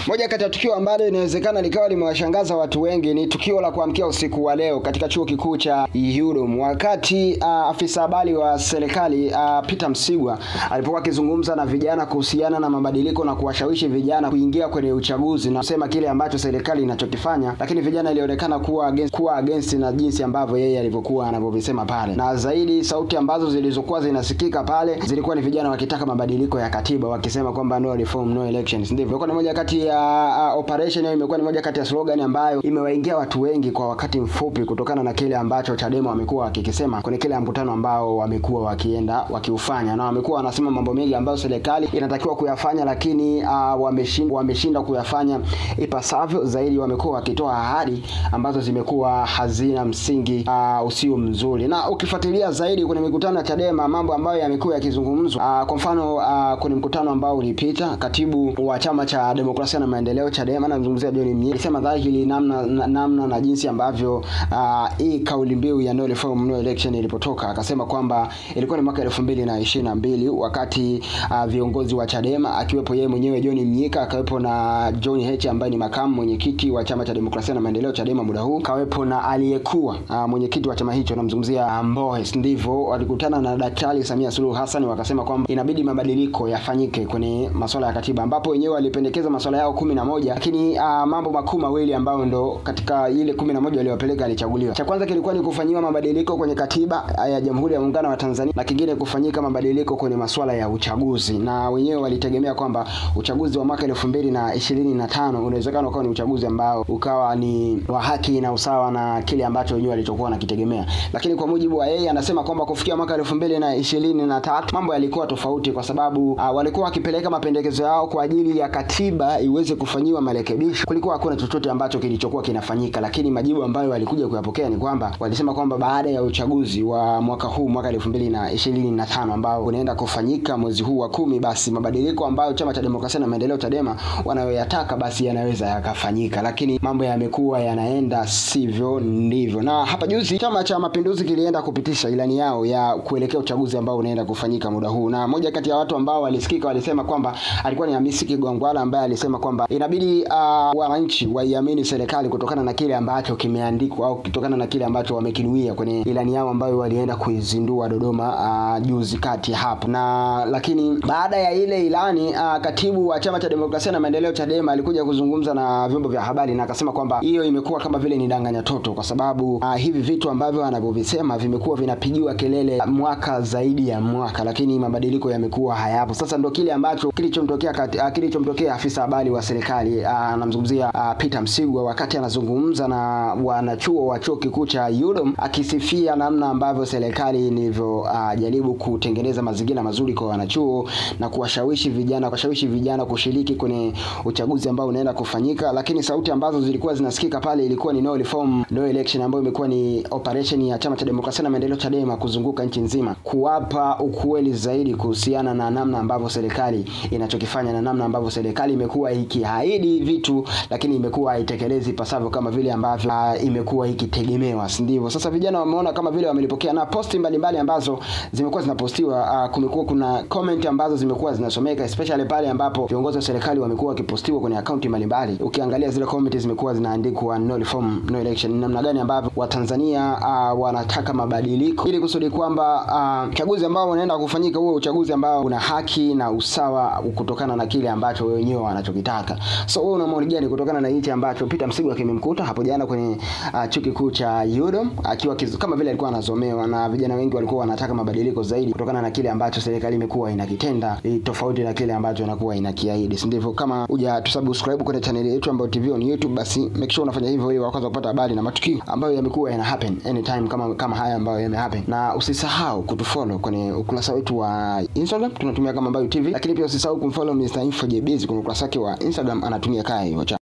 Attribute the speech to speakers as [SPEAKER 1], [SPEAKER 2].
[SPEAKER 1] Moja kati ya tukio ambalo inawezekana likawa limewashangaza watu wengi ni tukio la kuamkia usiku wa leo katika chuo kikuu cha UDOM, wakati afisa habari wa serikali Peter Msigwa alipokuwa akizungumza na vijana kuhusiana na mabadiliko na kuwashawishi vijana kuingia kwenye uchaguzi na kusema kile ambacho serikali inachokifanya, lakini vijana ilionekana kuwa against na jinsi ambavyo yeye alivyokuwa anavyosema pale. Na zaidi sauti ambazo zilizokuwa zinasikika pale zilikuwa ni vijana wakitaka mabadiliko ya katiba, wakisema kwamba no reform no elections. Ndivyo kwa moja kati ya operation hiyo imekuwa ni moja kati ya slogan ambayo imewaingia watu wengi kwa wakati mfupi, kutokana na kile ambacho Chadema wamekuwa wakikisema kwenye kile mkutano ambao wamekuwa wakiufanya, na wamekuwa wanasema mambo mengi ambayo serikali inatakiwa kuyafanya, lakini wameshinda kuyafanya ipasavyo. Zaidi wamekuwa wakitoa ahadi ambazo zimekuwa hazina msingi usio mzuri. Na ukifuatilia zaidi kwenye mikutano ya Chadema, mambo ambayo yamekuwa yakizungumzwa, kwa mfano kwenye mkutano ambao ulipita, katibu wa chama cha demokrasia na maendeleo Chadema anazungumzia John Mnyika, alisema dhahiri namna na jinsi ambavyo hii kauli mbiu ya no reform no election ilipotoka. Akasema kwamba ilikuwa ni mwaka 2022 wakati viongozi wa Chadema akiwepo yeye mwenyewe John Mnyika, akawepo na John Heche ambaye ni makamu mwenyekiti wa chama cha demokrasia na maendeleo Chadema muda huu, kawepo na aliyekuwa mwenyekiti wa chama hicho namzungumzia Mbowe. Ndivyo walikutana na Daktari Samia Suluhu Hassan, wakasema kwamba inabidi mabadiliko yafanyike kwenye masuala ya katiba, ambapo wenyewe walipendekeza masuala yao 11, lakini mambo makuu mawili ambayo ndo katika ile 11 waliopeleka alichaguliwa. Cha kwanza kilikuwa ni kufanyiwa mabadiliko kwenye katiba ya Jamhuri ya Muungano wa Tanzania, na kingine kufanyika mabadiliko kwenye masuala ya uchaguzi. Na wenyewe walitegemea kwamba uchaguzi wa mwaka 2025 unawezekana ukawa ni uchaguzi ambao ukawa ni wa haki na usawa na kile ambacho wenyewe walichokuwa nakitegemea. Lakini kwa mujibu wa yeye anasema kwamba kufikia mwaka 2023 mambo yalikuwa tofauti, kwa sababu walikuwa wakipeleka mapendekezo yao kwa ajili ya katiba iweze kufanyiwa marekebisho. Kulikuwa hakuna chochote ambacho kilichokuwa kinafanyika, lakini majibu ambayo walikuja kuyapokea ni kwamba walisema kwamba baada ya uchaguzi wa mwaka huu mwaka 2025 ambao unaenda kufanyika mwezi huu wa 10, basi mabadiliko ambayo chama cha demokrasia na maendeleo Chadema wanayoyataka basi yanaweza yakafanyika. Lakini mambo yamekuwa yanaenda sivyo ndivyo. Na hapa juzi Chama cha Mapinduzi kilienda kupitisha ilani yao ya kuelekea uchaguzi ambao unaenda kufanyika muda huu, na moja kati ya watu ambao walisikika walisema kwamba alikuwa ni Hamisi Kigwangwala, ambaye alisema kwamba inabidi wananchi waiamini serikali kutokana na kile ambacho kimeandikwa au kutokana na kile ambacho wamekinuia kwenye ilani yao ambayo walienda kuizindua Dodoma juzi kati hapo. Na lakini baada ya ile ilani, katibu wa chama cha demokrasia na maendeleo Chadema alikuja kuzungumza na vyombo vya habari na akasema kwamba hiyo imekuwa kama vile ni danganya toto, kwa sababu hivi vitu ambavyo anavyovisema vimekuwa vinapigiwa kelele mwaka zaidi ya mwaka, lakini mabadiliko yamekuwa hayapo. Sasa ndio kile ambacho kilichomtokea afisa habari wa serikali anamzungumzia Peter Msigwa, wakati anazungumza na wanachuo wa chuo kikuu cha UDOM, akisifia namna ambavyo serikali ilivyojaribu kutengeneza mazingira mazuri kwa wanachuo na kuwashawishi vijana kushiriki kwenye uchaguzi ambao unaenda kufanyika. Lakini sauti ambazo zilikuwa zinasikika pale ilikuwa ni no reform no election, ambayo imekuwa ni operation ya chama cha demokrasia na maendeleo Chadema kuzunguka nchi nzima kuwapa ukweli zaidi kuhusiana na namna ambavyo serikali inachokifanya na namna ambavyo serikali imekuwa ikiahidi vitu lakini imekuwa haitekelezi pasavyo kama vile ambavyo imekuwa ikitegemewa. Ndivyo sasa vijana wameona kama vile wamelipokea, na posti mbalimbali ambazo zimekuwa zinapostiwa, kumekuwa kuna comment ambazo zimekuwa zinasomeka, especially pale ambapo viongozi wa serikali wamekuwa wakipostiwa kwenye akaunti mbalimbali. Ukiangalia zile comment zimekuwa zinaandikwa no reform no election, namna gani ambavyo Watanzania wanataka mabadiliko ili kusudi kwamba uchaguzi ambao unaenda kufanyika huo uchaguzi ambao una haki na usawa kutokana na kile ambacho wenyewe wanachokitaka. So wewe una maoni gani kutokana na hichi ambacho Peter Msigwa kimemkuta hapo jana kwenye chuo kikuu cha UDOM, akiwa kama vile alikuwa anazomewa na vijana wengi walikuwa wanataka mabadiliko zaidi kutokana na kile ambacho serikali imekuwa inakitenda tofauti na kile ambacho inakuwa inakiahidi. Ndivyo kama hujatusubscribe kwenye channel yetu ambayo TV on YouTube, basi make sure unafanya hivyo ili wakwanza kupata habari na matukio ambayo yamekuwa yana happen anytime kama haya ambayo yame happen. Na usisahau kutufollow kwenye ukurasa wetu wa Instagram, tunatumia kama Mbayu TV, lakini pia usisahau kumfollow Mr. Info JBZ kwenye ukurasa wake wa Instagram, anatumia kaya hiyo.